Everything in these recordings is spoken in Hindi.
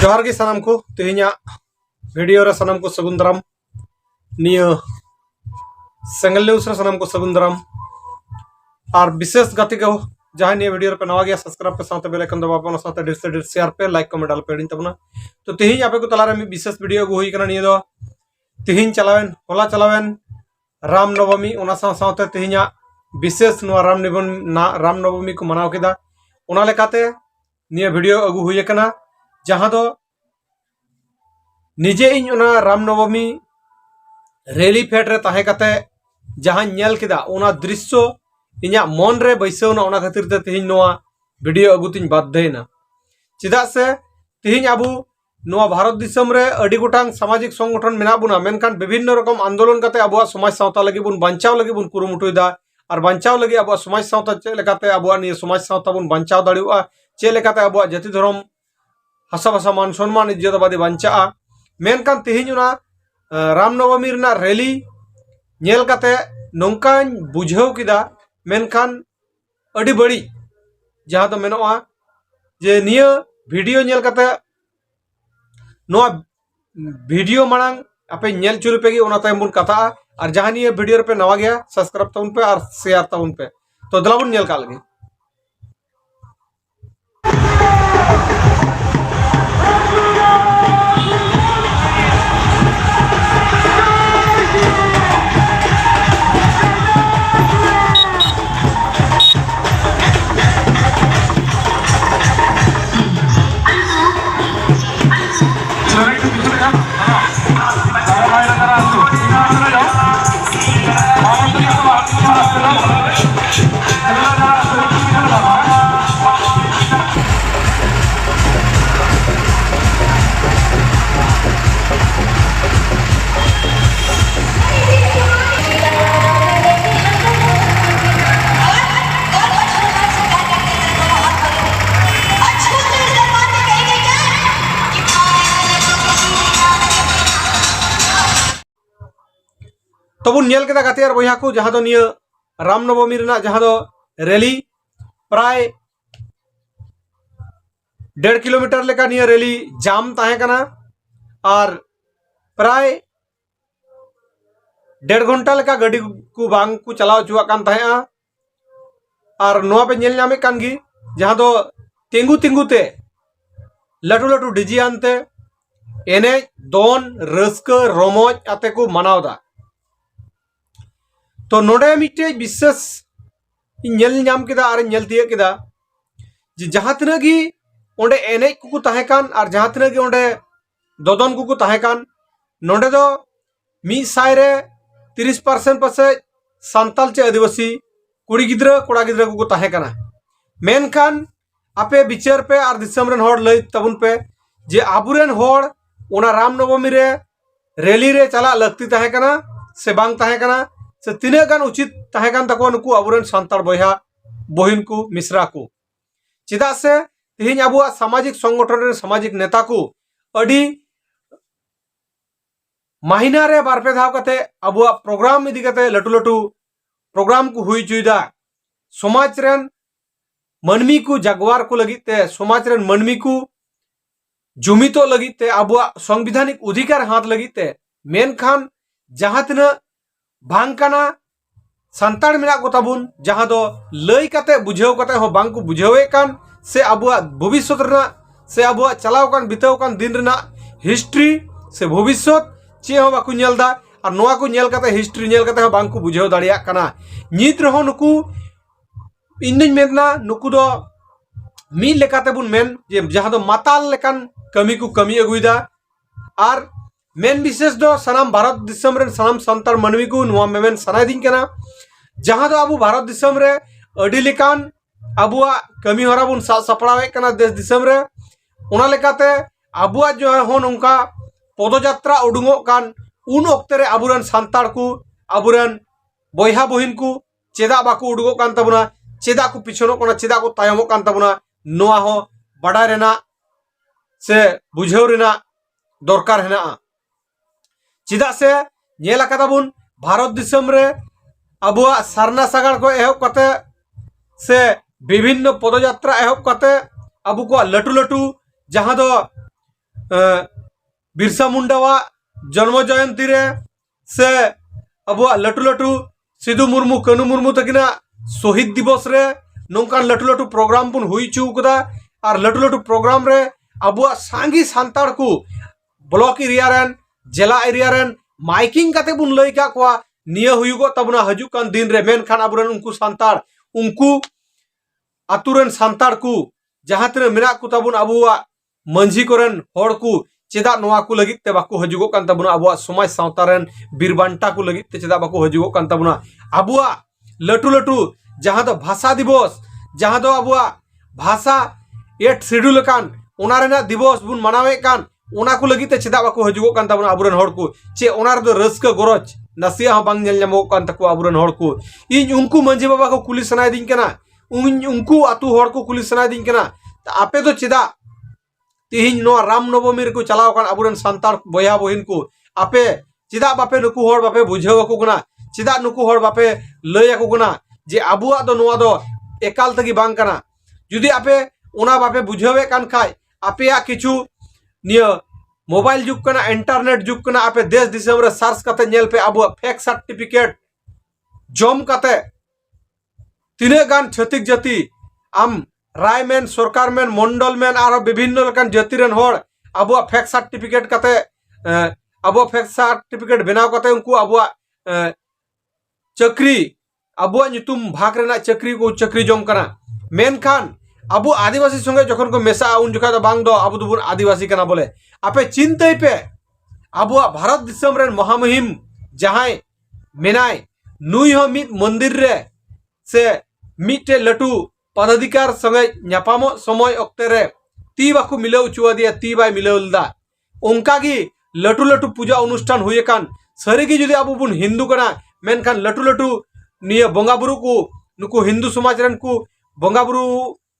जोहार गे सानाम को तेहना वीडियो रे सानाम को सगुन दाराम निया सेंगल न्यूज़ रे सानाम को सगुन दाराम और विशेष गति को जहां निया वीडियो पे नवा गया सब्सक्राइब पे साथ बेल आइकन दबाव पे साथ ढेर से ढेर शेयर पे लाइक कमेंट डाल पे डी तबना तो तेहिं आपे को तला रे विशेष वीडियो को हुई कना निया दो तेहिं चलावेन होला चलावेन राम नवमी ओना साथे तेहिं विशेष नुआ राम नवमी को मनाव केदा ओना लेकाते निया वीडियो अगु हुई कना जहां दो निजे इन ओना राम नवमी रैली फेट रे ताहे कते जहां नेल केदा ओना दृश्य इन्या मन रे बैसवना ओना खातिर ते तेहिं नोआ वीडियो अगुतिन बाध्यना चिदा से तेहिं अबु नोआ भारत दिसम रे अडी गोटांग सामाजिक संगठन मेना बुना मेनखान विभिन्न रकम आंदोलन कते अबुआ समाज सावता लगी बुन बांचाव लगी बुन कुरुमुटुइदा और बांचाव लगी अबुआ समाज सावता चे लेकाते अबुआ नि समाज सावता बुन बांचाव दाड़िउआ चे लेकाते अबुआ जाति धर्म हसा भाषा मान सम्मान इज्जतबादी बांचा मेनखान तेहिं ओना रामनवमी रना रैली नेल काते नोंकान बुझाव किदा मेनखान अडी बड़ी जहां तो मेनोआ जे निया वीडियो नेल काते नोआ वीडियो मांग आपे नेल चुल पेगी ओना तायम बुन कथा और जहां निया वीडियो पे नवा गया सब्सक्राइब ताउन पे और शेयर ताउन पे तो दलाबुन नेल का लगी तबुन नेल केदा गाते यार बया को जहां दो निया राम नवमी रना जहां दो रैली प्राय 1.5 किलोमीटर लेका निया रैली जाम ताहे कना और प्राय 1.5 घंटा लेका गाड़ी को बांग को चलाव चुआ कान ताहे और नोआ पे नेल नामे कान गी जहां दो तेंगु तेंगु ते लटू लटू डीजे आनते एने दोन रस्क रोमोज आते को मनावदा तो नोडे मिट्टे विशेष नेल नाम केदा और नेल दिए केदा जे जहां तना गी ओंडे एनेज कुकु ताहे कान और जहां तना गी ओंडे ददन कुकु ताहे कान नोडे दो मी साय रे 30% पासे सांताल चे आदिवासी कुड़ी गिद्रा कोड़ा गिद्रा कुकु ताहे काना मेनखान आपे विचार पे और दिसम रेन होड़ लई तबुन पे जे आबुरेन होड़ ओना राम नवमी रे रैली रे चला लगती ताहे काना से बांग ताहे काना से तीना गान उचित ताहे कान तको नुकु आबुरेन सांताल बया बहिन को मिश्रा को चिदा से तेहिं आबुआ सामाजिक संगठन रे सामाजिक नेता को अडी महीना रे बारपे धाव कते आबुआ प्रोग्राम इदी कते लटू लटू प्रोग्राम को हुई चुईदा समाज रेन मनमी को जागवार को लगिते समाज रेन मनमी को जुमितो लगिते आबुआ संविधानिक अधिकार हाथ लगिते मेनखान जहां तना भांग काना संताड़ मेना को ताबुन जहां दो लई कते बुझाव कते हो बांग को बुझावे कान से आबुआ भविष्य रना से आबुआ चलाव कान बिताव कान दिन रना हिस्ट्री से भविष्य चे हो बाकु नेलदा और नोआ को नेल कते हिस्ट्री नेल कते हो बांग को बुझाव दाड़िया काना नित रहो नुकु इन्दिन मेना नुकु दो मी लेकाते बुन मेन जे जहां दो माताल लेकान कमी को कमी अगुइदा और मेन विशेष दो सनाम भारत दिसम रे सनाम संतार मनवी को नुआ मेन सनाय दिन केना जहां दो अबु भारत दिसम रे अडी लेकान अबुआ कमी हरा बुन सपड़ावे कना देश दिसम रे ओना लेकाते अबुआ जो हो नोंका पदयात्रा उडुंगो कान उन ओक्ते रे अबुरन संतार को अबुरन बयहा बहिन को चेदा बाको उडुगो कान तबुना चेदा को पिछनो कोना चेदा को तायमो कान तबुना नोआ हो बड़ा रेना से बुझाव रेना दरकार हेना चिदा से नेला कदा बुन भारत दिसम रे अबुआ सारना सागार को एहब कते से विभिन्न पदयात्रा एहब कते अबु को लटू लटू जहां दो बिरसा मुंडावा जन्म जयंती रे से अब लटू लटू सिधु मुर्मू कानू मुर्मू तकिना शहीद दिवस रे नौकान लटू लटू प्रोग्राम बन हुई चुकदा और लटू लटू प्रोग्राम रे अब सांगी सांतार को ब्लॉक एरिया रेन जिला एरिया रेन माइकिंग काते बुन लई का कोआ निया हुयुगो तबना हजुकान दिन रे मेनखान अबुरन उनको सांतार उनको आतुरन सांतार को जहां तने मेरा को तबुन अबुआ मंझी कोरन होड़ को चेदा नोआ को लगित ते बाको हजुगो कान तबुना अबुआ समाज सावतारन बीरबांटा को लगित ते चेदा बाको हजुगो कान तबुना अबुआ लटू लटू जहां दो भाषा दिवस जहां दो अबुआ भाषा 8 शेड्यूल कान ओना रेना दिवस बुन मनावे कान ओना को लगित ते चेदा बाको हजुगो कान तबुना अबुरन होड़ को चे ओना रे दो रस्क गरज नसिया बांग नेल ᱧᱟᱢᱚᱜ कान तको अबुरन होड़ को इन उनको मंझी बाबा को कुली सनाय दिन कना उनको आतु होड़ को कुली सनाय दिन कना आपे तो चेदा तिहिन नो राम नवमी को चलाव कान अबुरन सांतार बया बहिन को आपे चेदा बापे नुकु होड़ बापे बुझाव को गुना चेदा नुकु होड़ बापे लय को गुना जे अबुआ दो नोआ दो एकाल तगी बांग कना जुदी आपे ओना बापे बुझावे कान खाय आपे या किछु निया मोबाइल जुग कना इंटरनेट जुग कना आपे देश दिसम रे सर्च कते नेल पे अबुआ फेक सर्टिफिकेट जम कते तिने गान छतिक जाति आम रायमेन सरकार मेन मंडल मेन आरो विभिन्न लकान जाति रेन होड़ अबुआ फेक सर्टिफिकेट कते अबुआ फेक सर्टिफिकेट बनाव कते उनको अबुआ चक्री अबुआ नितुम भाग रेना चक्री को चक्री जम कना मेनखान अबु आदिवासी संगे जखन को मेसा उन जखा दो बांग दो अबु दुबुन आदिवासी कना बोले आपे चिंतई पे अबुआ भारत दिसम रेन महामहिम जहां मेनाय नुई हो मित मंदिर रे से मिटे लटू पदाधिकार संगे न्यापामो समय अक्ते रे ती बाकु मिलाव चुआ दिया ती बाय मिलावलदा उनका की लटू लटू पूजा अनुष्ठान हुए कान सरी की जुदी अबु बुन हिंदू कना मेनखान लटू लटू निया बोंगा बुरु को नुकु हिंदू समाज रेन को बोंगा बुरु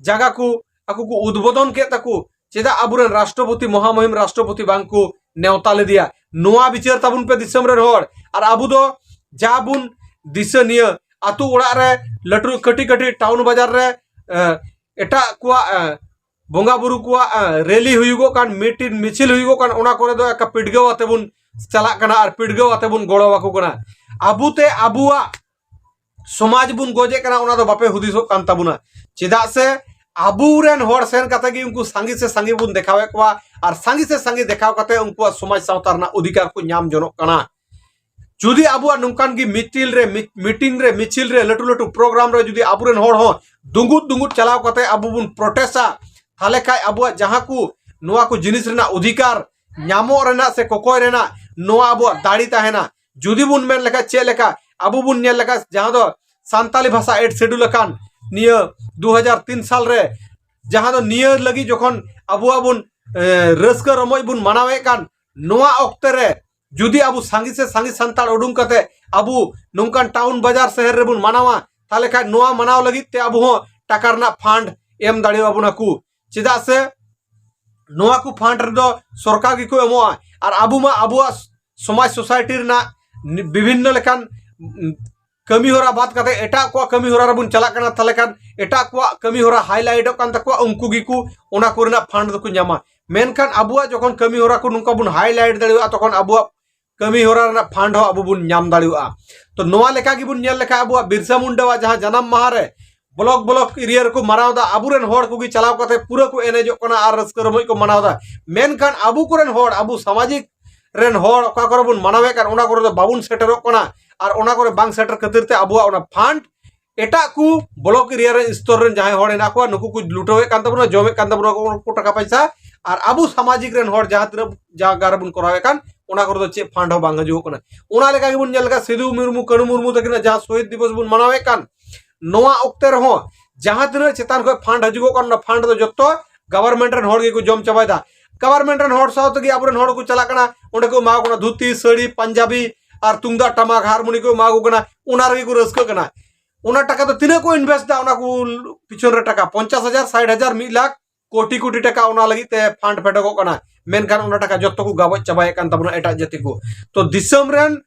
जागा को आकु को उद्बोधन के तकु चेदा अबुरन राष्ट्रपति महामहिम राष्ट्रपति बांग को नेवता ले दिया नोआ विचार ताबुन पे दिसम रे होड़ और अबु दो जाबुन दिस निया आतु ओड़ा रे लटू कटी कटी टाउन बाजार रे एटा कुआ बोंगा बुरु कुआ रैली हुयुगो कान मीटिंग मिছিল हुयुगो कान ओना करे दो एक पिडगाव आते बुन चला कना और पिडगाव आते बुन गोड़ो वाको कना अबुते अबुआ समाज बुन गोजे कना ओना दो बापे हुदिसो कान ताबुना चेदा से अबुरेन होड़ सेन कते कि उनको सांगी से सांगी बुन देखावे कोआ और सांगी से सांगी देखाव कते उनको समाज सावतार ना अधिकार को नाम जनो कना जुदी अबुआ नुकान की मीटिंग रे मिছিল रे लटू लटू प्रोग्राम रे जुदी अबुरेन होड़ हो दुंगुत दुंगुत चलाव कते अबु बुन प्रोटेस्टा थाले खाय अबुआ जहां को नोआ को जिनिस रेना अधिकार नामो रेना से कोकोय रेना नोआ अबुआ दाड़ी ताहेना जुदी बुन मेन लेका चे लेका अबु बुन नेल लेका जहां दो सांताली भाषा 8 शेड्यूल कान निया 2003 साल रे जहां दो निया लगी जखन अबुआ बुन रस्क रमय बुन मनावे कान नोआ अक्ते रे जुदी अबु सांगी से सांगी संताल उडुम कते अबु नोंकान टाउन बाजार शहर रे बुन मनावा ताले खाय नोआ मनाव लगी ते अबु हो टाका रना फंड एम दाड़ी अबुना को चेदा से नोआ को फंड रे दो सरकार की को एमोआ और अबु मा अबुआ समाज सोसाइटी रना विभिन्न लेकान कमी होरा बात कते एटा को कमी होरा बुन चला कना ताले खान एटा को कमी होरा हाईलाइट कान तको उनको गिकु ओना कोरना फंड दको न्यामा मेनखान अबुआ जखन कमी होरा को नुका बुन हाईलाइट दाड़िवा तखन अबुआ कमी होरा रना फंड हो अबु बुन न्याम दाड़िवा तो नोआ लेखा की बुन नेल लेखा अबुआ बिरसा मुंडावा जहां जन्म माह रे ब्लॉक ब्लॉक एरिया को मनावदा अबुरेन होड़ को गी चलाव कते पूरा को एनेजो कना आर रस्क रमय को मनावदा मेनखान अबु कोरेन होड़ अबु सामाजिक रेन होड़ का करे बुन मनावे कान ओना करे बाबुन सेटरो कना और ओना करे बांग सेटर खातिर ते अबुआ ओना फंड एटा को ब्लॉक एरिया रे स्टोर रेन जहां होड़ एना को नुकु को लुटोवे कान तबुना जमे कान तबुना को टाका पैसा और अबु सामाजिक रेन होड़ जहां तिर जहां गार बुन करावे कान ओना करे दो चे फंड हो बांग जो कना ओना लेका के बुन नेल का सिधु मुर्मू कनु मुर्मू तकिना जहां शहीद दिवस बुन मनावे कान नोआ ओक्ते रहो जहां तिर चेतान को फंड हजुगो कान फंड दो जत्तो गवर्नमेंट रेन होड़ को जम चबायदा गवर्नमेंट रेन होड़ साथ के अबुरेन होड़ को चला कना ओंडे को मागो कना धोती साड़ी पंजाबी और तुंगदा टमाक हारमोनी को मागो कना ओना रे को रस्क कना ओना टाका तो तिने को इन्वेस्ट दा ओना को पिछन रे टाका 50,000 60,000 1 लाख कोटी कोटी टाका ओना लगी ते फंड फेटको कना मेनखान ओना टाका जत्तो को गाबो चबाय कान तबुना एटा जाति को तो दिसम रेन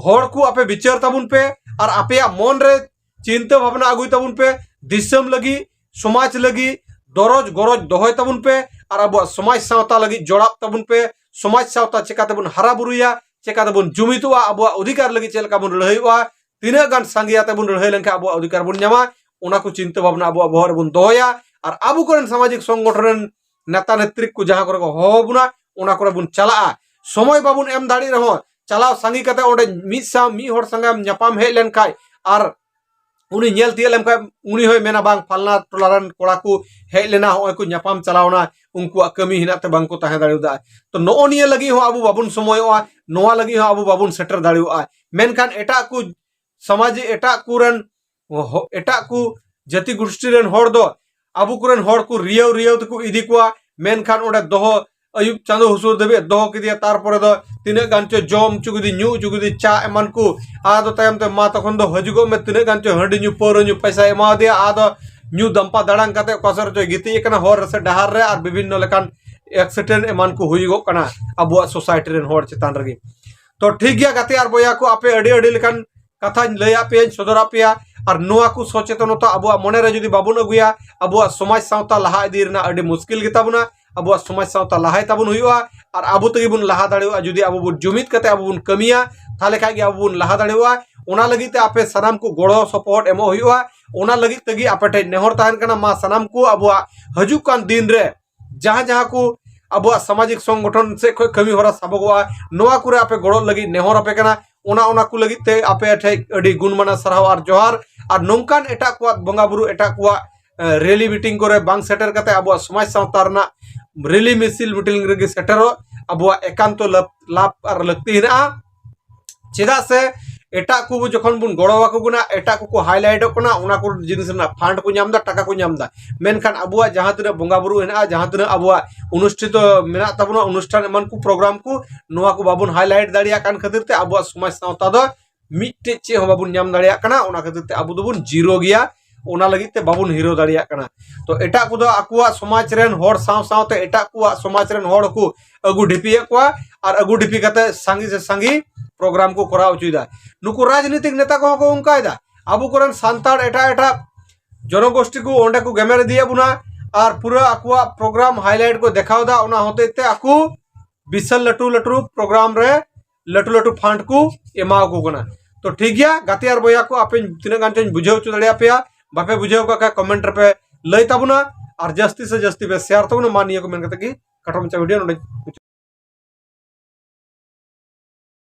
होड़ को आपे विचार तबुन पे और आपे मन रे चिंता भावना आगुई तबुन पे दिसम लगी समाज लगी दरज गरज दोहय तबुन पे और अब समाज सावता लगी जोड़ाब तबुन पे समाज सावता चिकातेबुन हरा बुरुया चिकातेबुन जुमितुआ अब अधिकार लगी चेलका बुन लड़ाईवा तीना गान सांगियाते बुन लड़ाई लेनका अब अधिकार बुन ᱧᱟᱢᱟ ओना को चिंता भावना अब बहर बुन दोया और अब कोरेन सामाजिक संगठन नेता नेत्री को जहां करे को हो बुना ओना करे बुन चला समय बाबुन एम दाड़ी रहो चलाव सांगी कते ओंडे मिद सा मी हर संगे ᱧᱟᱯᱟᱢ हेज लेन खाय और उनी नेल तिय लेम खाय उनी होय मेना बांग फालना टोलारन कोड़ा को हेज लेना होय को ᱧᱟᱯᱟᱢ चलावना उनको कमी हिनाते बांग को ताहे दाड़िदा तो नो निये लगी हो अब बाबुन समयवा नोवा लगी हो अब बाबुन सेटर दाड़िवा मेनखान एटा को समाज एटा कुरन एटा को जाति गोष्ठी रेन होड़ दो अब कुरन होड़ को रियव रियव तको इदी कोआ मेनखान ओंडे दोहो अयुब चांदो हुसुर देबे दोहो किदिया तारपरे दो तिने गांचो जम चुगुदी न्यू चुगुदी चा एमान को आदो तायम ते मा तखन दो हजुगो में तिने गांचो हंडी न्यू पोरो न्यू पैसा एमा दिया आदो न्यू दंपा दाड़ान काते कसर जो गिती कना होर से डहार रे और विभिन्न लेकान एक्सीडेंट एमान को हुईगो कना अबुआ सोसाइटी रेन होड़ चितान रगी तो ठीक गया गाते और बोया को आपे अडी अडी लेकान कथा लैया पे सदरा पे और नोआ को सचेतनता अब मने रे जुदी बाबुन अगुया अब समाज सावता लहा इदी रेना अडी मुश्किल गिताबुना अब समाज सावता लहाय ताबुन हुआ और अब तगे बुन लहा दाड़ेवा जुदी अब बुन जुमित कते अब बुन कमिया थाले खाय गे अब बुन लहा दाड़ेवा ओना लगिते आपे सनाम को गड़ो सपोर्ट एमो हुआ ओना लगित तगे आपे ठे नेहर ताहन कना मा सनाम को अब हजुक कान दिन रे जहां जहां को अब सामाजिक संगठन से कमी होरा साबगवा नोआ कुरे आपे गड़ो लगी नेहर आपे कना ओना ओना को लगित ते आपे ठे अडी गुणमाना सरहाव और जोहार और नोंकान एटा को बंगा बुरु एटा को रैली मीटिंग करे बांग सेटर कते अब समाज सावता रना रैली मिसिल मीटिंग रेगे सेटरो अब एकांत लाभ और लगती है चेदा से एटा को जखन बुन गड़वा को गुना एटा को हाईलाइट कोना ओना को जिनिस ना फंड को नामदा टाका को नामदा मेनखान अब जहां तिना बंगा बुरु हेना जहां तिना अब अनुष्ठित मेना तबना अनुष्ठान एमन को प्रोग्राम को नोआ को बाबुन हाईलाइट दाड़िया कान खातिर ते अब समाज सावता दो मिट्टे चे हो बाबुन नाम दाड़िया कना ओना खातिर ते अब दोबुन जीरो गया ओना लगित ते बाबुन हीरो दाड़िया कना तो एटा को दो आकुआ समाज रेन होड़ साव सावते एटा को समाज रेन होड़ को अगु ढिपिए को और अगु ढिपी कते सांगी से सांगी प्रोग्राम को कराव चुदा नुकु राजनीतिक नेता को उनकायदा अब कोरन सांताड़ एटा एटा जनगोष्ठी को ओंडे को गेमेर दिए बुना और पूरा आकुआ प्रोग्राम हाईलाइट को देखावदा ओना होते ते आकु बिसल लटू लटू प्रोग्राम रे लटू लटू फंड को एमाव को कना तो ठीक गया गाते और बोया को आपे तिना गांचो बुझाव चु दड़िया पेया बापे बुझाव का कमेंट पे लई ताबुना और जस्ती से जस्ती पे शेयर तबुना मानिए को मेन कते की कटम चा वीडियो नोडे